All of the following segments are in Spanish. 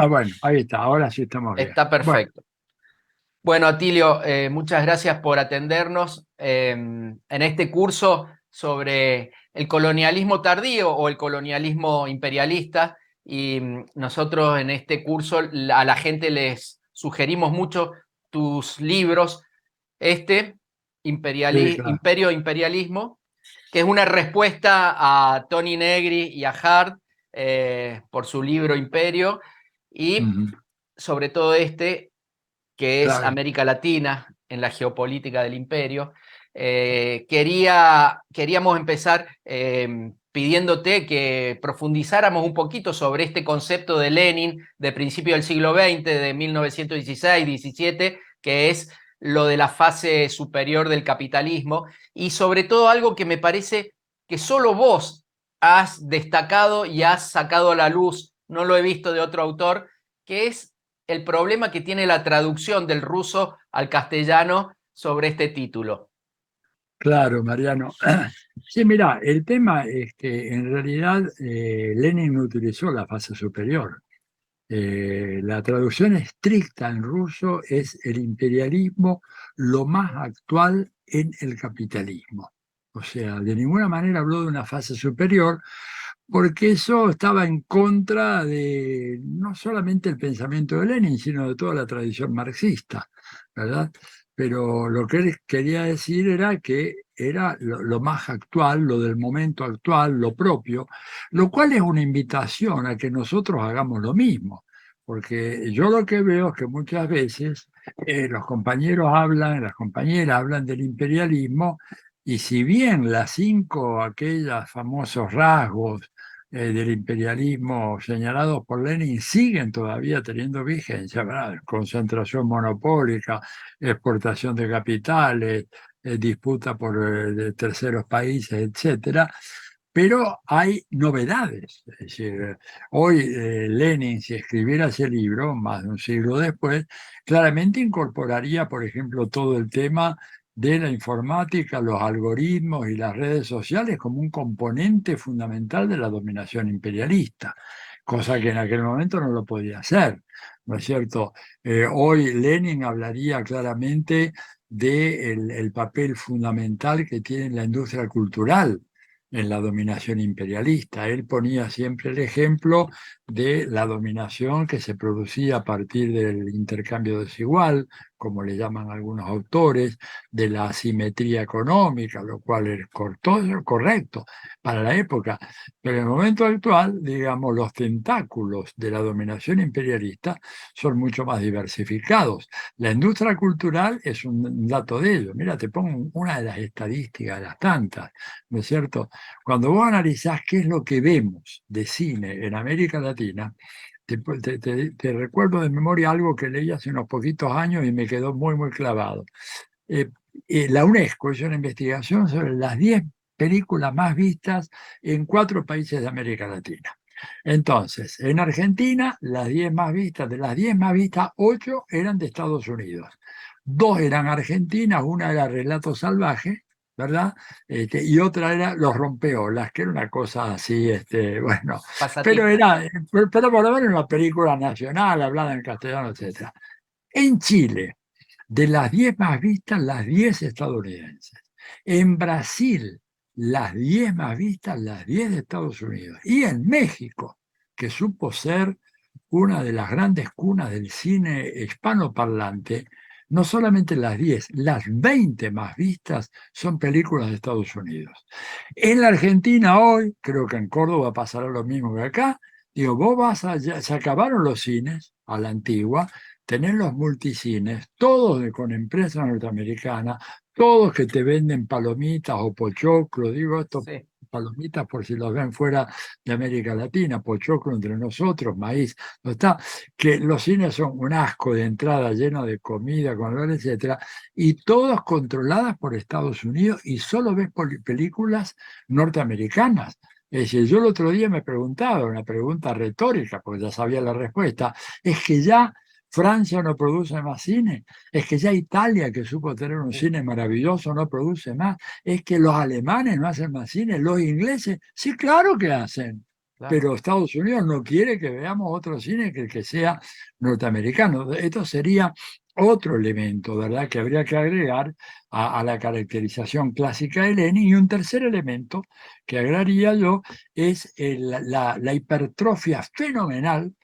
Bueno, ahí está, ahora sí estamos bien. Está Bueno, perfecto. Bueno, Atilio, muchas gracias por atendernos en este curso sobre el colonialismo tardío o el colonialismo imperialista. Y nosotros en este curso a la gente les sugerimos mucho tus libros. Este, sí, claro. Imperio e Imperialismo, que es una respuesta a Tony Negri y a Hart por su libro Imperio, y Ujú, sobre todo este, que es claro. América Latina en la geopolítica del imperio. Queríamos empezar pidiéndote que profundizáramos un poquito sobre este concepto de Lenin de principio del siglo XX, de 1916-17, que es lo de la fase superior del capitalismo, y sobre todo algo que me parece que solo vos has destacado y has sacado a la luz, no lo he visto de otro autor, que es el problema que tiene la traducción del ruso al castellano sobre este título. Claro, Mariano. Sí, mira, el tema es que en realidad Lenin no utilizó la fase superior. La traducción estricta en ruso es el imperialismo lo más actual en el capitalismo. O sea, de ninguna manera habló de una fase superior, porque eso estaba en contra de no solamente el pensamiento de Lenin, sino de toda la tradición marxista, ¿verdad? Pero lo que él quería decir era que era lo más actual, lo del momento actual, lo propio, lo cual es una invitación a que nosotros hagamos lo mismo, porque yo lo que veo es que muchas veces los compañeros hablan, las compañeras hablan del imperialismo, y si bien las cinco, aquellos famosos rasgos del imperialismo señalados por Lenin siguen todavía teniendo vigencia, ¿verdad? Concentración monopólica, exportación de capitales, disputa por de terceros países, etcétera. Pero hay novedades. Es decir, hoy Lenin, si escribiera ese libro, más de un siglo después, claramente incorporaría, por ejemplo, todo el tema de la informática, los algoritmos y las redes sociales como un componente fundamental de la dominación imperialista, cosa que en aquel momento no lo podía hacer, ¿no es cierto? Hoy Lenin hablaría claramente del el papel fundamental que tiene la industria cultural en la dominación imperialista. Él ponía siempre el ejemplo de la dominación que se producía a partir del intercambio desigual, como le llaman algunos autores, de la asimetría económica, lo cual es correcto para la época. Pero en el momento actual, digamos, los tentáculos de la dominación imperialista son mucho más diversificados. La industria cultural es un dato de ello. Mira, te pongo una de las estadísticas, de las tantas, ¿no es cierto? Cuando vos analizás qué es lo que vemos de cine en América Latina, te recuerdo de memoria algo que leí hace unos poquitos años y me quedó muy, muy clavado. Eh, la UNESCO hizo una investigación sobre las 10 películas más vistas en 4 países de América Latina. Entonces, en Argentina, las 10 más vistas, de las 10 más vistas, 8 eran de Estados Unidos. Dos eran argentinas, una era Relato Salvaje, ¿verdad? Y otra era Los Rompeolas, que era una cosa así, bueno, pero Pasatista. era, pero por lo menos una película nacional, hablada en castellano, etcétera. En Chile, de las 10 más vistas, las 10 estadounidenses. En Brasil, las 10 más vistas, las 10 de Estados Unidos. Y en México, que supo ser una de las grandes cunas del cine hispanoparlante, no solamente las 10, las 20 más vistas son películas de Estados Unidos. En la Argentina hoy, creo que en Córdoba pasará lo mismo que acá, digo, vos vas allá, se acabaron los cines a la antigua, tenés los multicines, todos con empresas norteamericanas, todos que te venden palomitas o pochoclo, digo esto, Sí. palomitas por si los ven fuera de América Latina, pochoclo entre nosotros, maíz, no está, que los cines son un asco de entrada lleno de comida, con olor, etcétera, y todas controladas por Estados Unidos y solo ves películas norteamericanas. Es decir, yo el otro día me preguntaba, una pregunta retórica, porque ya sabía la respuesta, es que ya Francia no produce más cine, es que ya Italia, que supo tener un cine maravilloso, no produce más, es que los alemanes no hacen más cine, los ingleses, sí, claro que hacen. claro, pero Estados Unidos no quiere que veamos otro cine que el que sea norteamericano. Esto sería otro elemento, ¿verdad?, que habría que agregar a la caracterización clásica de Lenin. Y un tercer elemento que agregaría yo es la hipertrofia fenomenal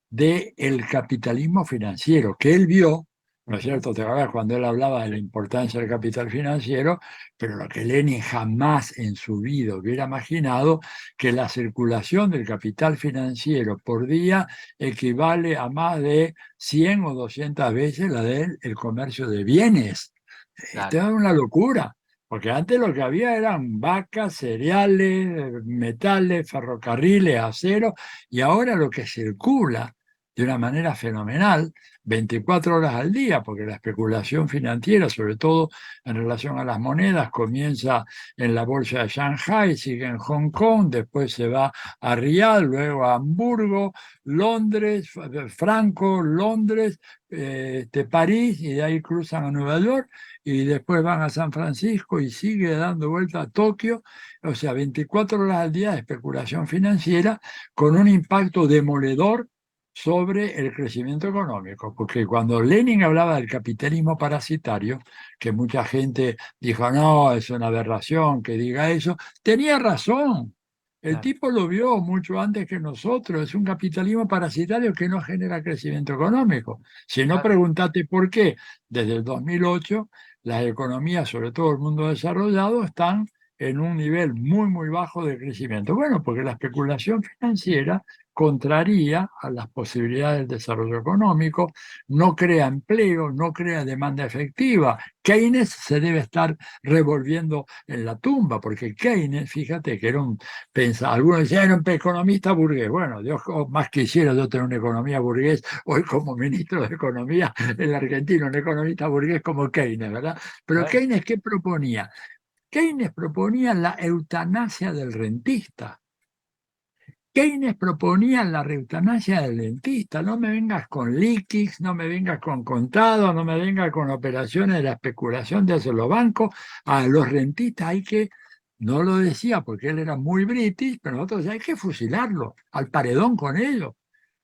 del capitalismo financiero, que él vio, ¿no es ujú, cierto? Te acuerdas cuando él hablaba de la importancia del capital financiero, pero lo que Lenin jamás en su vida hubiera imaginado, que la circulación del capital financiero por día equivale a más de 100 o 200 veces la del el comercio de bienes. Esto claro, es una locura. Porque antes lo que había eran vacas, cereales, metales, ferrocarriles, acero, y ahora lo que circula de una manera fenomenal, 24 horas al día, porque la especulación financiera, sobre todo en relación a las monedas, comienza en la bolsa de Shanghai, sigue en Hong Kong, después se va a Riad, luego a Hamburgo, Londres, Franco, Londres, París, y de ahí cruzan a Nueva York y después van a San Francisco y sigue dando vuelta a Tokio. O sea, 24 horas al día de especulación financiera con un impacto demoledor sobre el crecimiento económico, porque cuando Lenin hablaba del capitalismo parasitario, que mucha gente dijo, no, es una aberración que diga eso, tenía razón. El claro, tipo lo vio mucho antes que nosotros, es un capitalismo parasitario que no genera crecimiento económico. Si no, claro, preguntate por qué desde el 2008 las economías, sobre todo el mundo desarrollado, están en un nivel muy, muy bajo de crecimiento. Bueno, porque la especulación financiera contraría a las posibilidades del desarrollo económico, no crea empleo, no crea demanda efectiva. Keynes se debe estar revolviendo en la tumba, porque Keynes, fíjate que era un pensador, algunos decían era un economista burgués. Bueno, Dios, más quisiera yo tener una economía burgués hoy como ministro de Economía en la Argentina, un economista burgués como Keynes, ¿verdad? Pero claro, Keynes, ¿qué proponía? Keynes proponía la eutanasia del rentista. Keynes proponía la eutanasia del dentista. No me vengas con líquidos, no me vengas con contado, no me vengas con operaciones de la especulación de hacer los bancos. A los rentistas hay que, no lo decía porque él era muy british, pero nosotros decíamos, hay que fusilarlo, al paredón con ellos,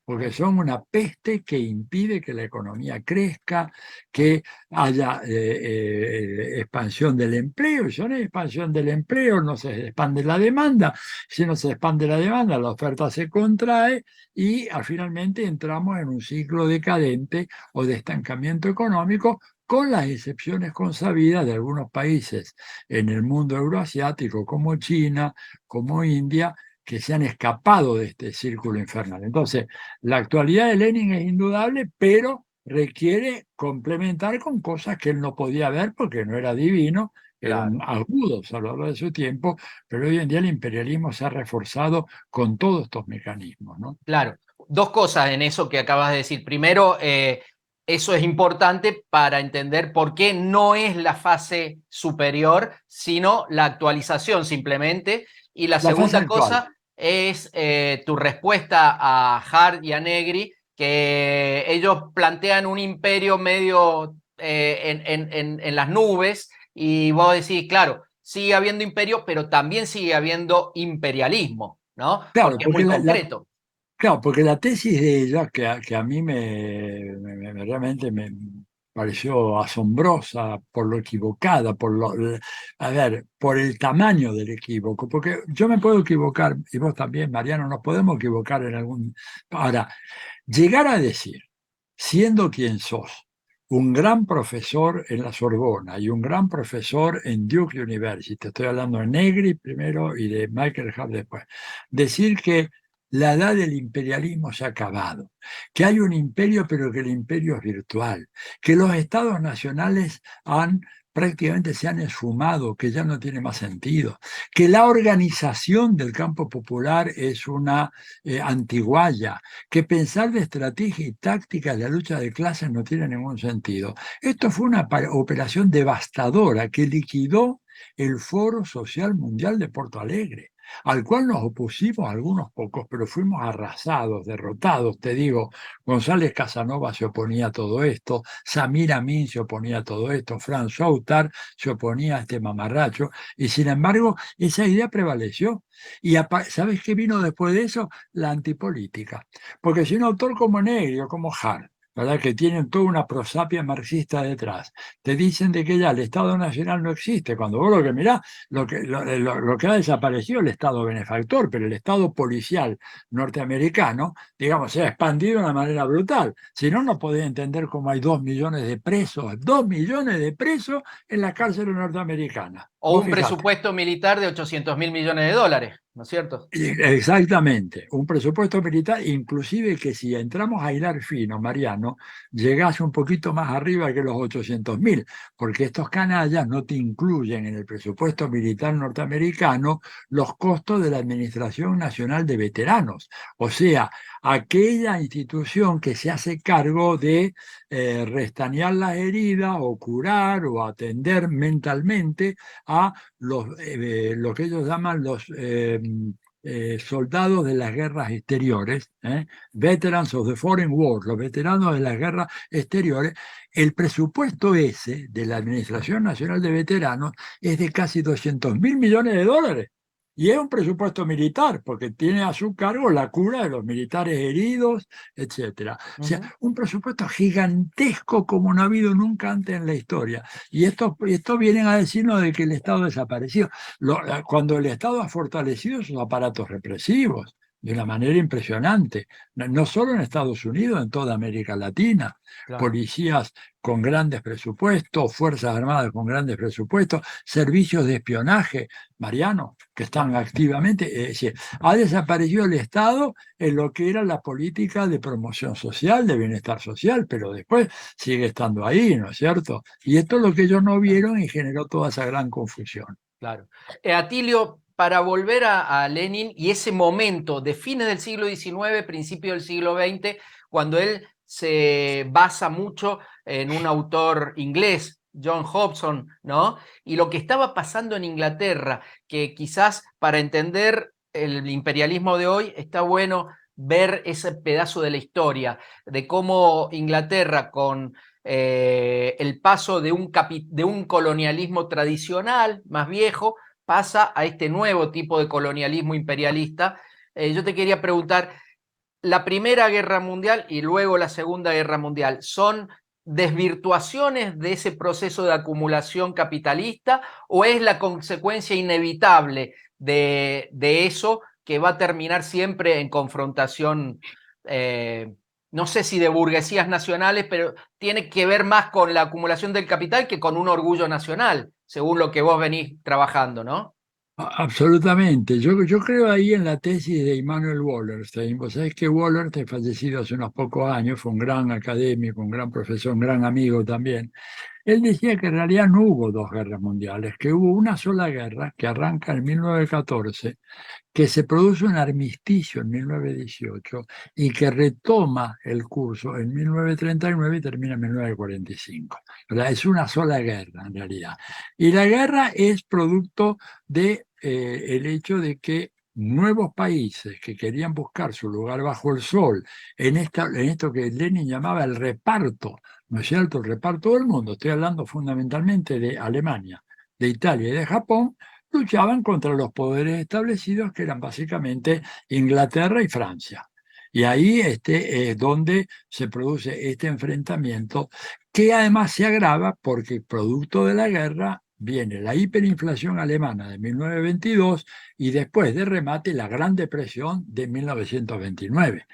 porque claro, son una peste que impide que la economía crezca, claro, que haya expansión del empleo. Y si no hay expansión del empleo, no se expande la demanda. Si no se expande la demanda, la oferta se contrae y finalmente entramos en un ciclo decadente o de estancamiento económico, con las excepciones consabidas de algunos países en el mundo euroasiático, como China, como India, que se han escapado de este círculo infernal. Entonces, la actualidad de Lenin es indudable, pero requiere complementar con cosas que él no podía ver porque no era divino, era un claro, agudo a lo largo de su tiempo, pero hoy en día el imperialismo se ha reforzado con todos estos mecanismos, ¿no? claro. Dos cosas en eso que acabas de decir. Primero, eso es importante para entender por qué no es la fase superior, sino la actualización simplemente. Y la La fase segunda actual. cosa es tu respuesta a Hart y a Negri, que ellos plantean un imperio medio en las nubes, y vos decís, claro, sigue habiendo imperio, pero también sigue habiendo imperialismo, ¿no? Claro, Porque es muy porque concreto. claro, porque la tesis de ella, que a mí realmente me pareció asombrosa por lo equivocada, a ver, por el tamaño del equívoco, porque yo me puedo equivocar, y vos también, Mariano, nos podemos equivocar en algún... Ahora, llegar a decir, siendo quien sos, un gran profesor en la Sorbona y un gran profesor en Duke University, estoy hablando de Negri primero y de Michael Hart después, decir que la edad del imperialismo se ha acabado, que hay un imperio pero que el imperio es virtual, que los estados nacionales prácticamente se han esfumado, que ya no tiene más sentido, que la organización del campo popular es una antigualla, que pensar de estrategia y táctica de la lucha de clases no tiene ningún sentido. Esto fue una operación devastadora que liquidó el Foro Social Mundial de Porto Alegre. al cual nos opusimos algunos pocos, pero fuimos arrasados, derrotados. Te digo, González Casanova se oponía a todo esto, Samir Amin se oponía a todo esto, Franz Sautar se oponía a este mamarracho, y sin embargo esa idea prevaleció. Y ¿sabes qué vino después de eso? La antipolítica. Porque si un autor como Negri o como Hart, ¿verdad? Que tienen toda una prosapia marxista detrás, te dicen de que ya el Estado Nacional no existe, cuando vos lo que mirás, lo que ha desaparecido es el Estado benefactor, pero el Estado policial norteamericano, digamos, se ha expandido de una manera brutal. Si no, no podés entender cómo hay 2 millones de presos, 2 millones de presos en las cárceles norteamericanas. O Vos un fijate. presupuesto militar de 800.000 millones de dólares, ¿no es cierto? Exactamente, un presupuesto militar, inclusive que si entramos a hilar fino, Mariano, llegás un poquito más arriba que los 800.000, porque estos canallas no te incluyen en el presupuesto militar norteamericano los costos de la Administración Nacional de Veteranos, o sea, aquella institución que se hace cargo de restañar las heridas o curar o atender mentalmente a lo que ellos llaman los soldados de las guerras exteriores, veterans of the foreign wars, los veteranos de las guerras exteriores. El presupuesto ese de la Administración Nacional de Veteranos es de casi 200.000 millones de dólares. Y es un presupuesto militar, porque tiene a su cargo la cura de los militares heridos, etcétera. O sea, un presupuesto gigantesco como no ha habido nunca antes en la historia. Y esto vienen a decirnos de que el Estado desapareció. Cuando el Estado ha fortalecido sus aparatos represivos de una manera impresionante, no solo en Estados Unidos, en toda América Latina, Claro. policías con grandes presupuestos, fuerzas armadas con grandes presupuestos, servicios de espionaje, Mariano, que están activamente, es decir, ha desaparecido el Estado en lo que era la política de promoción social, de bienestar social, pero después sigue estando ahí, ¿no es cierto? Y esto es lo que ellos no vieron y generó toda esa gran confusión. Claro. Atilio, para volver a Lenin y ese momento de fines del siglo XIX, principio del siglo XX, cuando él se basa mucho en un autor inglés, John Hobson, ¿no? Y lo que estaba pasando en Inglaterra, que quizás para entender el imperialismo de hoy está bueno ver ese pedazo de la historia, de cómo Inglaterra con el paso de un colonialismo tradicional, más viejo, pasa a este nuevo tipo de colonialismo imperialista. Yo te quería preguntar, la Primera Guerra Mundial y luego la Segunda Guerra Mundial, ¿son desvirtuaciones de ese proceso de acumulación capitalista o es la consecuencia inevitable de eso que va a terminar siempre en confrontación, no sé si de burguesías nacionales, pero tiene que ver más con la acumulación del capital que con un orgullo nacional, según lo que vos venís trabajando, ¿no? Absolutamente. Yo creo ahí en la tesis de Immanuel Wallerstein. Vos sabés que Wallerstein, fallecido hace unos pocos años, fue un gran académico, un gran profesor, un gran amigo también. Él decía que en realidad no hubo dos guerras mundiales, que hubo una sola guerra que arranca en 1914, que se produce un armisticio en 1918 y que retoma el curso en 1939 y termina en 1945. ¿Verdad? Es una sola guerra en realidad. Y la guerra es producto de, el hecho de que nuevos países que querían buscar su lugar bajo el sol, en esto que Lenin llamaba el reparto, ¿no es cierto? El reparto del mundo. Estoy hablando fundamentalmente de Alemania, de Italia y de Japón, luchaban contra los poderes establecidos, que eran básicamente Inglaterra y Francia. Y ahí es donde se produce este enfrentamiento, que además se agrava porque producto de la guerra viene la hiperinflación alemana de 1922 y después de remate la Gran Depresión de 1929.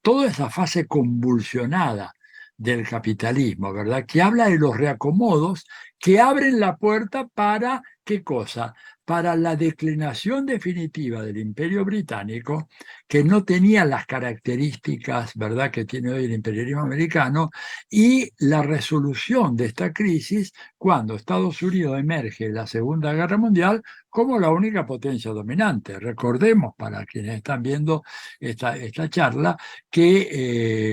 Toda esa fase convulsionada del capitalismo, ¿verdad? Que habla de los reacomodos que abren la puerta para, ¿qué cosa? Para la declinación definitiva del Imperio Británico, que no tenía las características, ¿verdad?, que tiene hoy el imperialismo americano, y la resolución de esta crisis cuando Estados Unidos emerge en la Segunda Guerra Mundial como la única potencia dominante. Recordemos, para quienes están viendo esta charla, que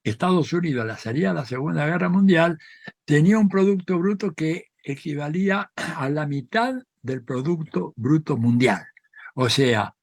Estados Unidos, a la salida de la Segunda Guerra Mundial, tenía un Producto Bruto que equivalía a la mitad del Producto Bruto Mundial. O sea,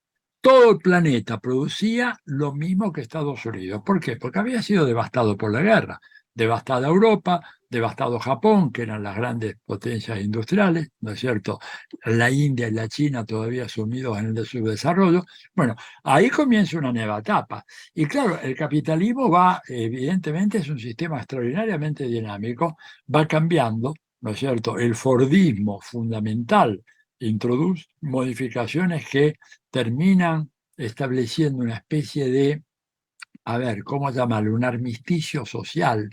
todo el planeta producía lo mismo que Estados Unidos. ¿Por qué? Porque había sido devastado por la guerra. Devastada Europa, devastado Japón, que eran las grandes potencias industriales, ¿no es cierto? La India y la China todavía sumidos en el subdesarrollo. Bueno, ahí comienza una nueva etapa. Y claro, el capitalismo va, evidentemente, es un sistema extraordinariamente dinámico, va cambiando, ¿no es cierto? El Fordismo fundamental introduce modificaciones que terminan estableciendo una especie de, a ver, ¿cómo llamarlo? Un armisticio social,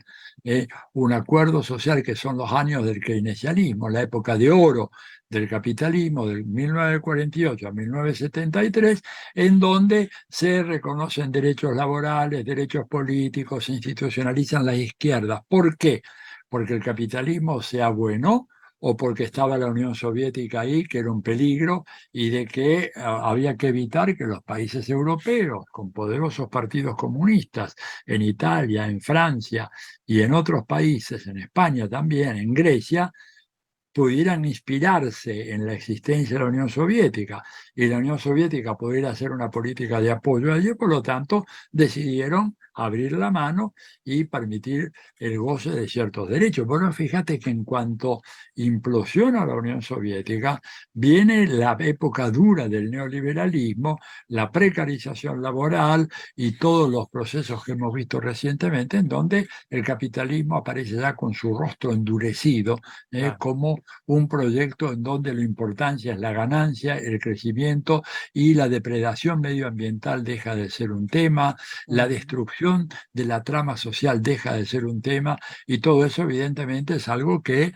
un acuerdo social que son los años del keynesianismo, la época de oro del capitalismo del 1948 a 1973, en donde se reconocen derechos laborales, derechos políticos, se institucionalizan las izquierdas. ¿Por qué? Porque el capitalismo se abuenó o porque estaba la Unión Soviética ahí, que era un peligro, y de que había que evitar que los países europeos, con poderosos partidos comunistas, en Italia, en Francia y en otros países, en España también, en Grecia, pudieran inspirarse en la existencia de la Unión Soviética y la Unión Soviética pudiera hacer una política de apoyo a ello, por lo tanto decidieron abrir la mano y permitir el goce de ciertos derechos. Bueno, fíjate que en cuanto implosiona la Unión Soviética, viene la época dura del neoliberalismo, la precarización laboral y todos los procesos que hemos visto recientemente, en donde el capitalismo aparece ya con su rostro endurecido, Claro. como un proyecto en donde la importancia es la ganancia, el crecimiento y la depredación medioambiental deja de ser un tema, la destrucción de la trama social deja de ser un tema y todo eso evidentemente es algo que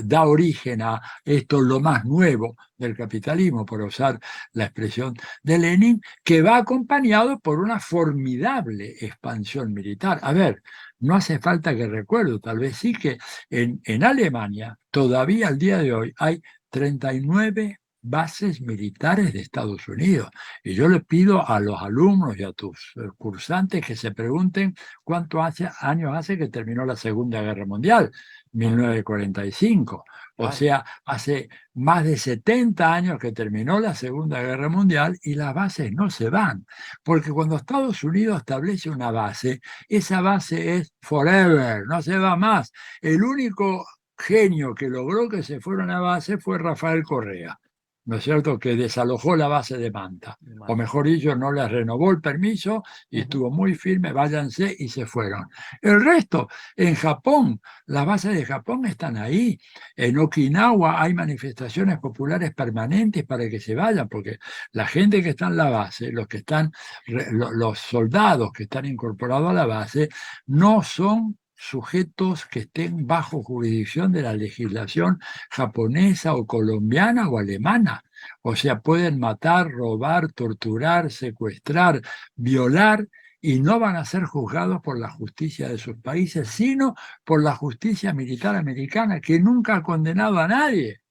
da origen a esto, lo más nuevo del capitalismo, por usar la expresión de Lenin, que va acompañado por una formidable expansión militar. A ver, no hace falta que recuerdo, tal vez sí que en Alemania todavía al día de hoy hay 39 bases militares de Estados Unidos. Y yo le pido a los alumnos y a tus cursantes que se pregunten cuántos años hace que terminó la Segunda Guerra Mundial, 1945. O sea, hace más de 70 años que terminó la Segunda Guerra Mundial y las bases no se van. Porque cuando Estados Unidos establece una base, esa base es forever, no se va más. El único genio que logró que se fuera a una base fue Rafael Correa, ¿no es cierto?, que desalojó la base de Manta, o mejor dicho, no les renovó el permiso y estuvo muy firme, váyanse y se fueron. El resto, en Japón, las bases de Japón están ahí. En Okinawa hay manifestaciones populares permanentes para que se vayan, porque la gente que está en la base, los que están, los soldados que están incorporados a la base, no son sujetos que estén bajo jurisdicción de la legislación japonesa o colombiana o alemana. O sea, pueden matar, robar, torturar, secuestrar, violar y no van a ser juzgados por la justicia de sus países, sino por la justicia militar americana, que nunca ha condenado a nadie,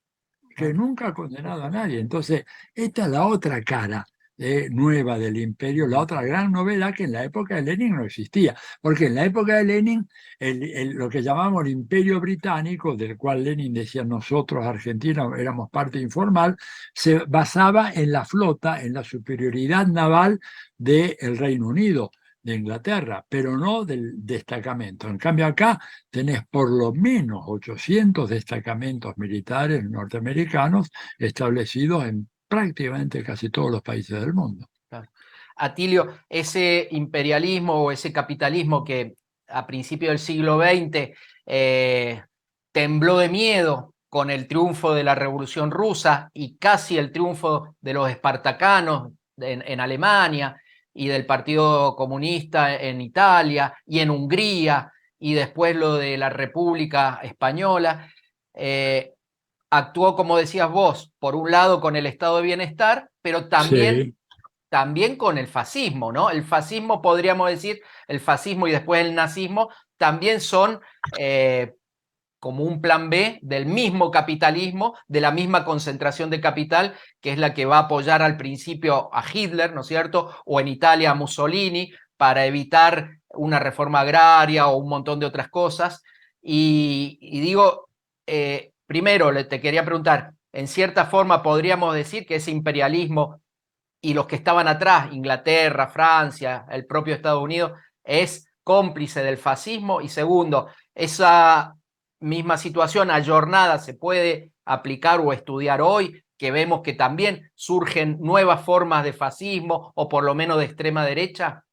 que nunca ha condenado a nadie. Entonces, esta es la otra cara nueva del imperio, la otra gran novedad que en la época de Lenin no existía, porque en la época de Lenin lo que llamamos el imperio británico, del cual Lenin decía nosotros, Argentina, éramos parte informal, se basaba en la flota, en la superioridad naval del Reino Unido, de Inglaterra, pero no del destacamento. En cambio acá tenés por lo menos 800 destacamentos militares norteamericanos establecidos en prácticamente casi todos los países del mundo. Atilio, ese imperialismo o ese capitalismo que a principios del siglo XX tembló de miedo con el triunfo de la Revolución Rusa y casi el triunfo de los espartacanos en Alemania y del Partido Comunista en Italia y en Hungría y después lo de la República Española, actuó, como decías vos, por un lado con el estado de bienestar, pero Sí. también con el fascismo, ¿no? El fascismo, podríamos decir, el fascismo y después el nazismo, también son como un plan B del mismo capitalismo, de la misma concentración de capital, que es la que va a apoyar al principio a Hitler, ¿no es cierto? O en Italia a Mussolini, para evitar una reforma agraria o un montón de otras cosas. Y digo, primero te quería preguntar, en cierta forma podríamos decir que ese imperialismo y los que estaban atrás, Inglaterra, Francia, el propio Estados Unidos, es cómplice del fascismo. Y segundo, esa misma situación ayornada se puede aplicar o estudiar hoy, que vemos que también surgen nuevas formas de fascismo o por lo menos de extrema derecha.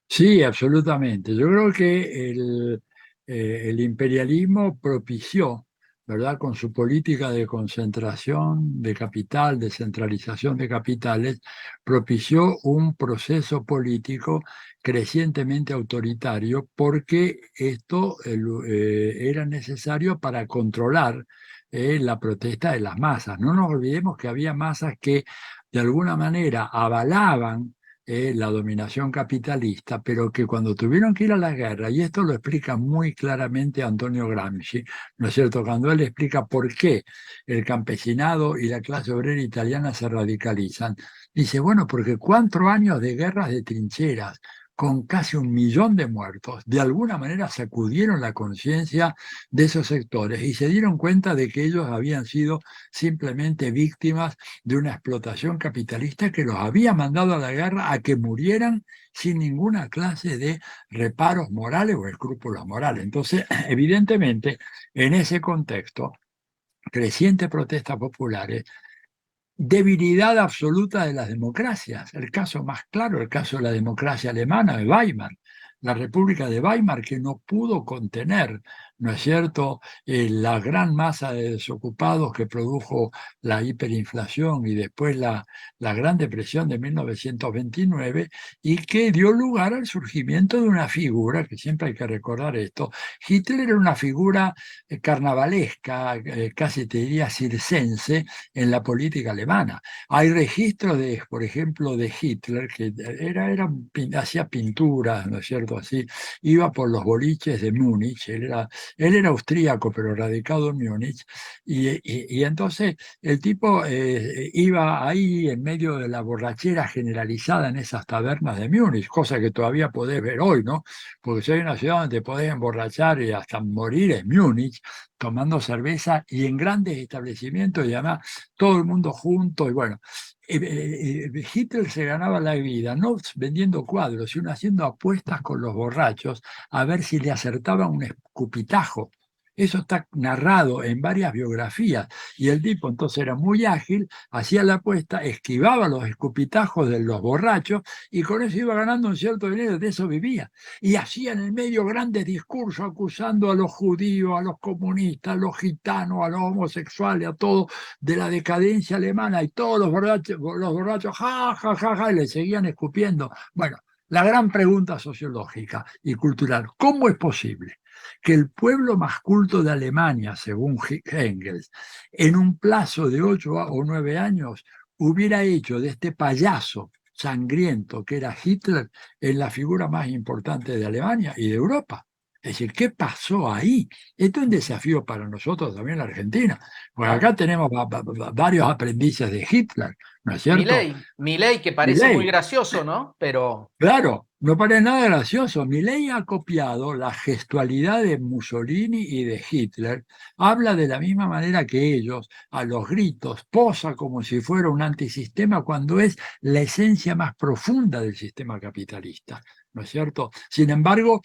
Sí, absolutamente. Yo creo que el imperialismo propició, ¿verdad? Con su política de concentración de capital, de centralización de capitales, propició un proceso político crecientemente autoritario porque esto era necesario para controlar la protesta de las masas. No nos olvidemos que había masas que de alguna manera avalaban la dominación capitalista, pero que cuando tuvieron que ir a la guerra, y esto lo explica muy claramente Antonio Gramsci, ¿no es cierto? Cuando él explica por qué el campesinado y la clase obrera italiana se radicalizan, dice, bueno, porque 4 años de guerras de trincheras, con casi 1 millón de muertos, de alguna manera sacudieron la conciencia de esos sectores y se dieron cuenta de que ellos habían sido simplemente víctimas de una explotación capitalista que los había mandado a la guerra a que murieran sin ninguna clase de reparos morales o escrúpulos morales. Entonces, evidentemente, en ese contexto, crecientes protestas populares, debilidad absoluta de las democracias. El caso más claro, el caso de la democracia alemana de Weimar, la República de Weimar que no pudo contener, ¿no es cierto?, la gran masa de desocupados que produjo la hiperinflación y después la Gran Depresión de 1929 y que dio lugar al surgimiento de una figura, que siempre hay que recordar esto. Hitler era una figura carnavalesca, casi te diría circense, en la política alemana. Hay registros de, por ejemplo, de Hitler, que hacía pinturas, ¿no es cierto? Así, iba por los boliches de Múnich, él era austríaco, pero radicado en Múnich, y entonces el tipo iba ahí en medio de la borrachera generalizada en esas tabernas de Múnich, cosa que todavía podés ver hoy, ¿no? Porque si hay una ciudad donde te podés emborrachar y hasta morir es Múnich, tomando cerveza y en grandes establecimientos y además todo el mundo junto y bueno. Hitler se ganaba la vida no vendiendo cuadros, sino haciendo apuestas con los borrachos a ver si le acertaban un escupitajo. Eso está narrado en varias biografías y el tipo entonces era muy ágil, hacía la apuesta, esquivaba los escupitajos de los borrachos y con eso iba ganando un cierto dinero, de eso vivía. Y hacía en el medio grandes discursos acusando a los judíos, a los comunistas, a los gitanos, a los homosexuales, a todos de la decadencia alemana y todos los borrachos, ja, ja, ja, ja, y le seguían escupiendo. Bueno, la gran pregunta sociológica y cultural, ¿cómo es posible que el pueblo más culto de Alemania, según Engels, en un plazo de 8 o 9 años, hubiera hecho de este payaso sangriento que era Hitler en la figura más importante de Alemania y de Europa? Es decir, ¿qué pasó ahí? Esto es un desafío para nosotros también en la Argentina. Porque acá tenemos varios aprendices de Hitler, ¿no es cierto? Milei, que parece muy Milei, gracioso, ¿no? Pero claro, no parece nada gracioso. Milei ha copiado la gestualidad de Mussolini y de Hitler, habla de la misma manera que ellos, a los gritos, posa como si fuera un antisistema cuando es la esencia más profunda del sistema capitalista, ¿no es cierto? Sin embargo,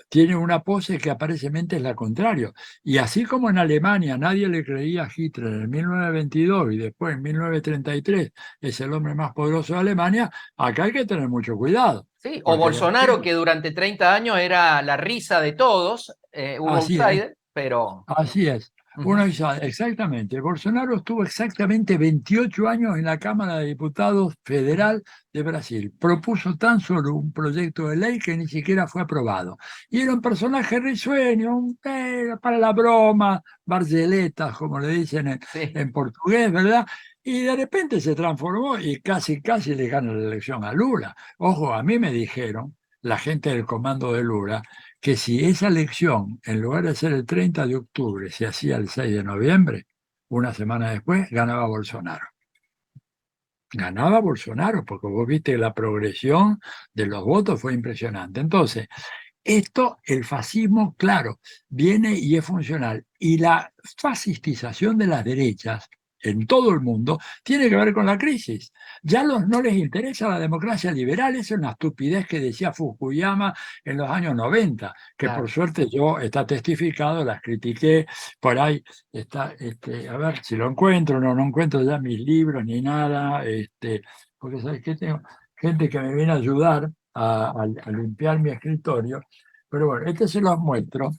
tiene una pose que aparentemente es la contraria. Y así como en Alemania nadie le creía a Hitler en 1922 y después en 1933 es el hombre más poderoso de Alemania, acá hay que tener mucho cuidado, sí, o porque de Bolsonaro, repente, que durante 30 años era la risa de todos, un así es. outsider, pero... Así es. Ujú. Exactamente. Bolsonaro estuvo exactamente 28 años en la Cámara de Diputados Federal de Brasil. Propuso tan solo un proyecto de ley que ni siquiera fue aprobado. Y era un personaje risueño, para la broma, barceleta, como le dicen Sí. en portugués, ¿verdad? Y de repente se transformó y casi, casi le gana la elección a Lula. Ojo, a mí me dijeron, la gente del comando de Lula, que si esa elección, en lugar de ser el 30 de octubre, se hacía el 6 de noviembre, una semana después, ganaba Bolsonaro. Ganaba Bolsonaro, porque vos viste que la progresión de los votos fue impresionante. Entonces, Esto, el fascismo, claro, viene y es funcional. Y la fascistización de las derechas en todo el mundo tiene que ver con la crisis. Ya no les interesa la democracia liberal, esa es una estupidez que decía Fukuyama en los años 90, que por Claro. suerte yo está testificado, las critiqué, por ahí está, a ver si lo encuentro, no encuentro ya mis libros ni nada, porque sabes que tengo gente que me viene a ayudar a limpiar mi escritorio. Pero bueno, este se los muestro,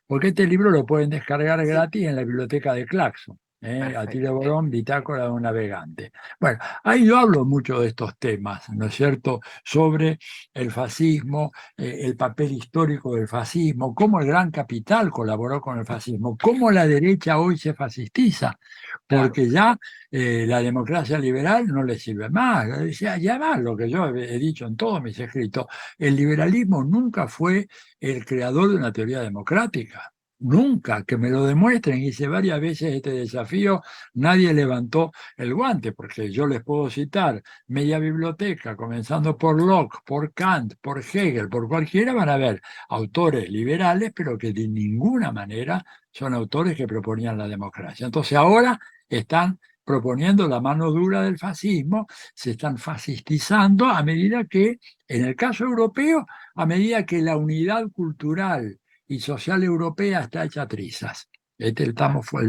porque este libro lo pueden descargar Sí, gratis en la biblioteca de Claxon. Atila perfecto. Borón, Bitácora de un navegante. Bueno, ahí yo hablo mucho de estos temas, ¿no es cierto?, sobre el fascismo, el papel histórico del fascismo, cómo el gran capital colaboró con el fascismo, cómo la derecha hoy se fascistiza, Claro, porque ya la democracia liberal no le sirve más. Ya más lo que yo he dicho en todos mis escritos, el liberalismo nunca fue el creador de una teoría democrática. Nunca, que me lo demuestren. Hice varias veces este desafío, nadie levantó el guante, porque yo les puedo citar media biblioteca, comenzando por Locke, por Kant, por Hegel, por cualquiera, van a ver autores liberales, pero que de ninguna manera son autores que proponían la democracia. Entonces ahora están proponiendo la mano dura del fascismo, se están fascistizando a medida que, en el caso europeo, a medida que la unidad cultural y social europea está hecha trizas. claro. Fue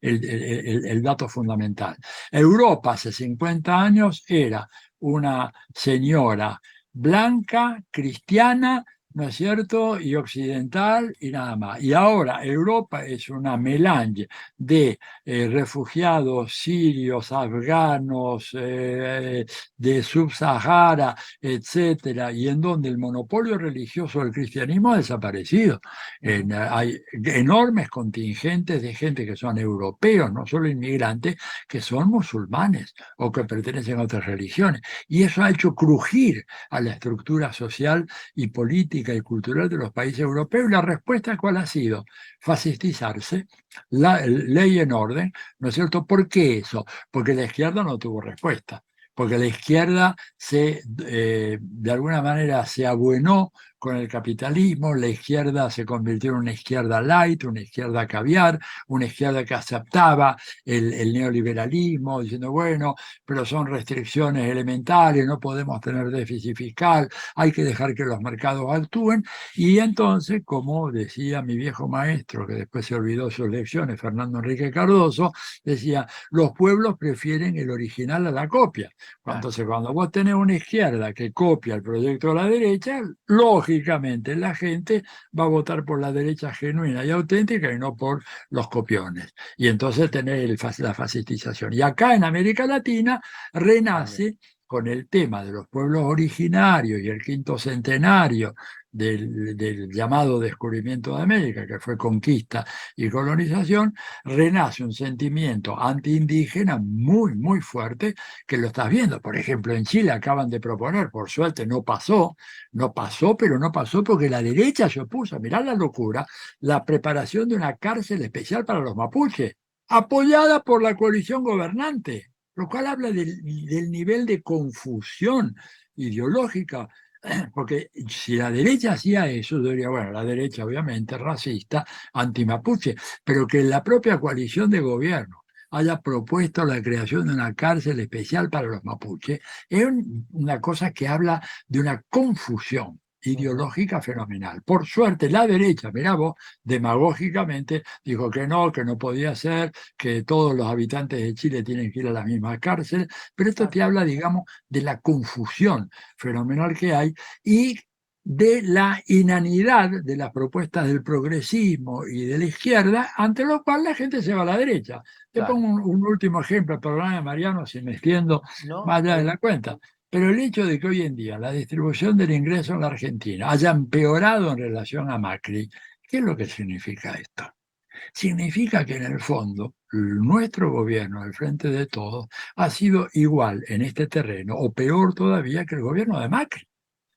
el dato fundamental. Europa hace 50 años era una señora blanca, cristiana, ¿no es cierto?, y occidental y nada más. Y ahora Europa es una melange de refugiados sirios, afganos, de Subsahara, etcétera, y en donde el monopolio religioso del cristianismo ha desaparecido. Ujú. Hay enormes contingentes de gente que son europeos, no solo inmigrantes, que son musulmanes o que pertenecen a otras religiones. Y eso ha hecho crujir a la estructura social y política y cultural de los países europeos. ¿Y la respuesta cuál ha sido? Fascistizarse, la ley en orden, ¿no es cierto? ¿Por qué eso? Porque la izquierda no tuvo respuesta, porque la izquierda de alguna manera se abuenó con el capitalismo, la izquierda se convirtió en una izquierda light, una izquierda caviar, una izquierda que aceptaba el neoliberalismo, diciendo, bueno, pero son restricciones elementales, no podemos tener déficit fiscal, hay que dejar que los mercados actúen. Y entonces, como decía mi viejo maestro, que después se olvidó sus lecciones, Fernando Enrique Cardoso, decía, los pueblos prefieren el original a la copia. Claro. Entonces, cuando vos tenés una izquierda que copia el proyecto de la derecha, lógicamente la gente va a votar por la derecha genuina y auténtica y no por los copiones. Y entonces tenés la fascistización. Y acá en América Latina También. renace con el tema de los pueblos originarios y el quinto centenario del llamado descubrimiento de América, que fue conquista y colonización, renace un sentimiento antiindígena muy, muy fuerte, que lo estás viendo. Por ejemplo, en Chile acaban de proponer, por suerte no pasó, pero no pasó porque la derecha se opuso. Mirá la locura, la preparación de una cárcel especial para los mapuches, apoyada por la coalición gobernante, lo cual habla del nivel de confusión ideológica, porque si la derecha hacía eso, yo diría, bueno, la derecha obviamente racista, antimapuche, pero que la propia coalición de gobierno haya propuesto la creación de una cárcel especial para los mapuches, es una cosa que habla de una confusión Ujú. ideológica fenomenal. Por suerte, la derecha, mirá vos, demagógicamente dijo que no podía ser, que todos los habitantes de Chile tienen que ir a la misma cárcel, pero esto Claro. te habla, digamos, de la confusión fenomenal que hay y de la inanidad de las propuestas del progresismo y de la izquierda, ante lo cual la gente se va a la derecha. Te Claro. pongo un último ejemplo, perdóname Mariano si me extiendo No, más está allá de bien. la cuenta, pero el hecho de que hoy en día la distribución del ingreso en la Argentina haya empeorado en relación a Macri, ¿qué es lo que significa esto? Significa que en el fondo nuestro gobierno, al frente de todos, ha sido igual en este terreno o peor todavía que el gobierno de Macri.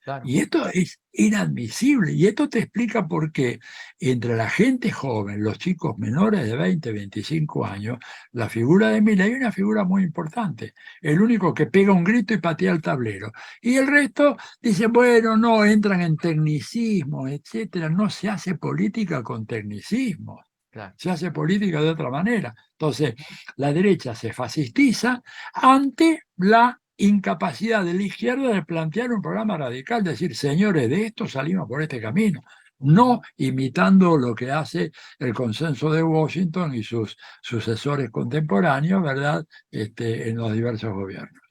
Claro. Y esto es inadmisible. Y esto te explica por qué entre la gente joven, los chicos menores de 20, 25 años, la figura de Milei es una figura muy importante. El único que pega un grito y patea el tablero. Y el resto dice, bueno, no, entran en tecnicismo, etcétera. No se hace política con tecnicismo. Claro. Se hace política de otra manera. Entonces, la derecha se fascistiza ante la incapacidad de la izquierda de plantear un programa radical, decir, señores, de esto salimos por este camino, no imitando lo que hace el consenso de Washington y sus sucesores contemporáneos, ¿verdad?, en los diversos gobiernos.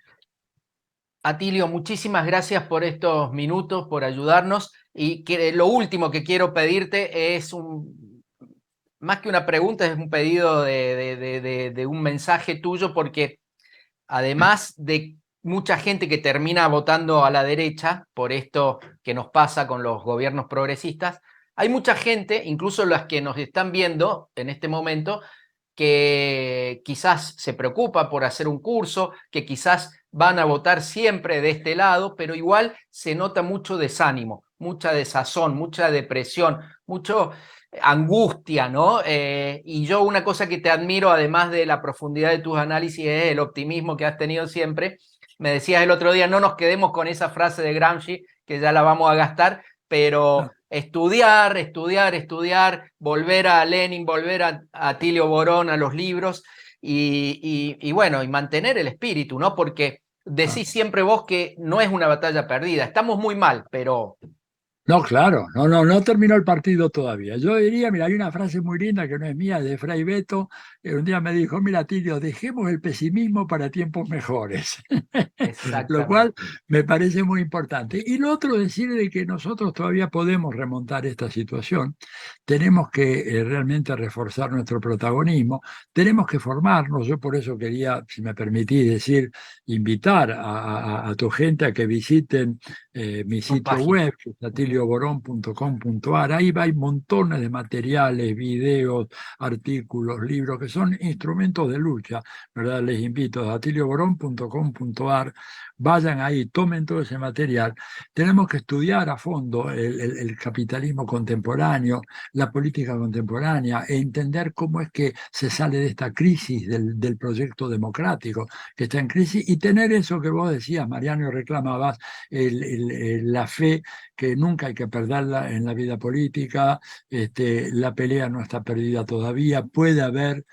Atilio, muchísimas gracias por estos minutos, por ayudarnos. Y lo último que quiero pedirte es más que una pregunta, es un pedido de un mensaje tuyo, porque además de mucha gente que termina votando a la derecha por esto que nos pasa con los gobiernos progresistas, hay mucha gente, incluso las que nos están viendo en este momento, que quizás se preocupa por hacer un curso, que quizás van a votar siempre de este lado, pero igual se nota mucho desánimo, mucha desazón, mucha depresión, mucho angustia, ¿no? Y yo una cosa que te admiro, además de la profundidad de tus análisis, es el optimismo que has tenido siempre. Me decías el otro día, no nos quedemos con esa frase de Gramsci, que ya la vamos a gastar, pero estudiar, estudiar, estudiar, volver a Lenin, volver a Atilio Borón, a los libros, y bueno, y mantener el espíritu, ¿no? Porque decís siempre vos que no es una batalla perdida, estamos muy mal, pero... No, claro, no terminó el partido todavía. Yo diría, mira, hay una frase muy linda que no es mía, de Fray Beto, que un día me dijo, mira, Tilio, dejemos el pesimismo para tiempos mejores. Lo cual Exactamente. me parece muy importante. Y lo otro, decir de que nosotros todavía podemos remontar esta situación, tenemos que realmente reforzar nuestro protagonismo, tenemos que formarnos. Yo por eso quería, si me permitís decir, invitar a tu gente a que visiten mi Tu sitio página. web, que es atilioborón.com.ar. Ahí hay montones de materiales, videos, artículos, libros, que son instrumentos de lucha, ¿verdad? Les invito a atilioborón.com.ar. Vayan ahí, tomen todo ese material. Tenemos que estudiar a fondo el capitalismo contemporáneo, la política contemporánea, e entender cómo es que se sale de esta crisis del proyecto democrático que está en crisis, y tener eso que vos decías, Mariano, y reclamabas, la fe, que nunca hay que perderla en la vida política. La pelea no está perdida todavía, puede haber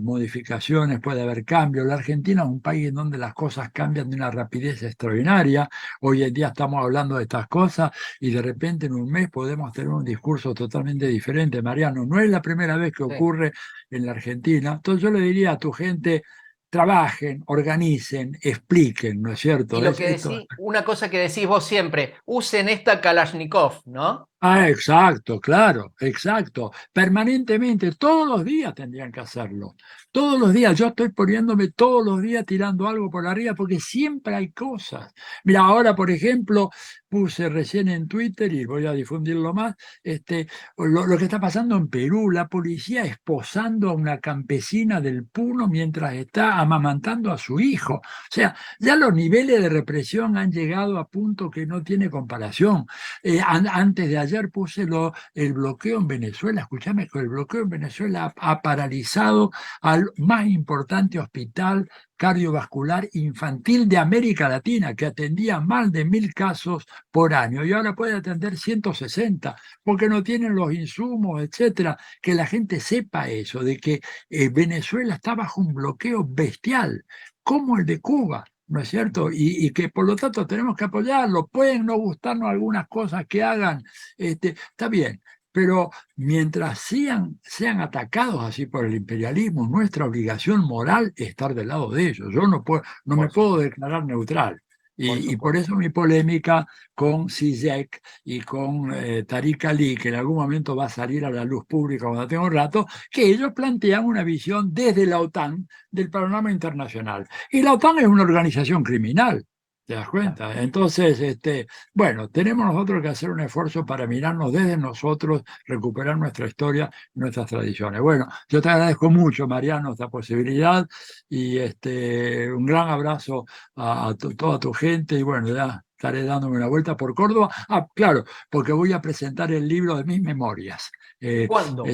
modificaciones, puede haber cambios. La Argentina es un país en donde las cosas cambian de una rapidez extraordinaria. Hoy en día estamos hablando de estas cosas y de repente en un mes podemos tener un discurso totalmente diferente. Mariano, no es la primera vez que Sí. ocurre en la Argentina. Entonces yo le diría a tu gente, trabajen, organicen, expliquen, ¿no es Y cierto? lo que Esto. decís, una cosa que decís vos siempre, usen esta Kalashnikov, ¿no? Ah, exacto, claro, exacto. Permanentemente, todos los días tendrían que hacerlo. Todos los días, yo estoy poniéndome todos los días tirando algo por arriba porque siempre hay cosas. Mira, ahora, por ejemplo, puse recién en Twitter, y voy a difundirlo más, lo que está pasando en Perú, la policía esposando a una campesina del Puno mientras está amamantando a su hijo. O sea, ya los niveles de represión han llegado a punto que no tiene comparación. Antes de ayer puse el bloqueo en Venezuela. Escúchame, el bloqueo en Venezuela ha paralizado al más importante hospital cardiovascular infantil de América Latina, que atendía más de 1.000 casos por año, y ahora puede atender 160, porque no tienen los insumos, etcétera. Que la gente sepa eso, de que Venezuela está bajo un bloqueo bestial, como el de Cuba. ¿No es cierto? Y que por lo tanto tenemos que apoyarlo. Pueden no gustarnos algunas cosas que hagan, está bien, pero mientras sean atacados así por el imperialismo, nuestra obligación moral es estar del lado de ellos. Yo no me Por puedo supuesto, declarar neutral. por Y por supuesto. eso mi polémica con Zizek y con Tariq Ali, que en algún momento va a salir a la luz pública cuando tenga un rato, que ellos plantean una visión desde la OTAN del panorama internacional. Y la OTAN es una organización criminal, ¿te das Claro. cuenta? Entonces, bueno, tenemos nosotros que hacer un esfuerzo para mirarnos desde nosotros, recuperar nuestra historia, nuestras tradiciones. Bueno, yo te agradezco mucho, Mariano, esta posibilidad, y un gran abrazo a toda tu gente, y bueno, ya estaré dándome una vuelta por Córdoba. Ah, claro, porque voy a presentar el libro de mis memorias. ¿Cuándo?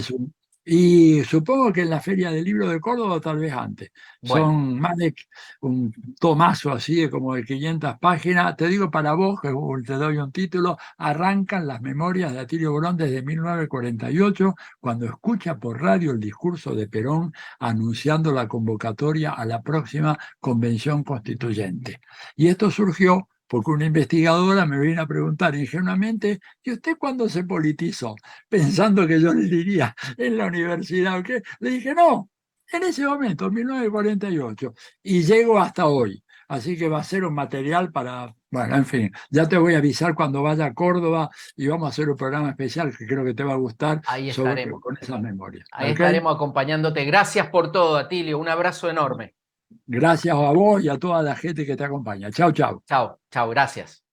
Y supongo que en la Feria del Libro de Córdoba, o tal vez antes. Bueno, Son más de un tomazo así, de como de 500 páginas. Te digo para vos, que te doy un título, arrancan las memorias de Atilio Borón desde 1948, cuando escucha por radio el discurso de Perón anunciando la convocatoria a la próxima convención constituyente. Y esto surgió porque una investigadora me vino a preguntar ingenuamente, ¿y usted cuándo se politizó? Pensando que yo le diría en la universidad, ¿o qué? Le dije, no, en ese momento, 1948, y llego hasta hoy. Así que va a ser un material para, bueno, en fin, ya te voy a avisar cuando vaya a Córdoba y vamos a hacer un programa especial que creo que te va a gustar ahí sobre, estaremos. con esas memorias. Ahí ¿Ok? estaremos acompañándote. Gracias por todo, Atilio. Un abrazo enorme. Gracias a vos y a toda la gente que te acompaña. Chao, chao. Chao, chao, gracias.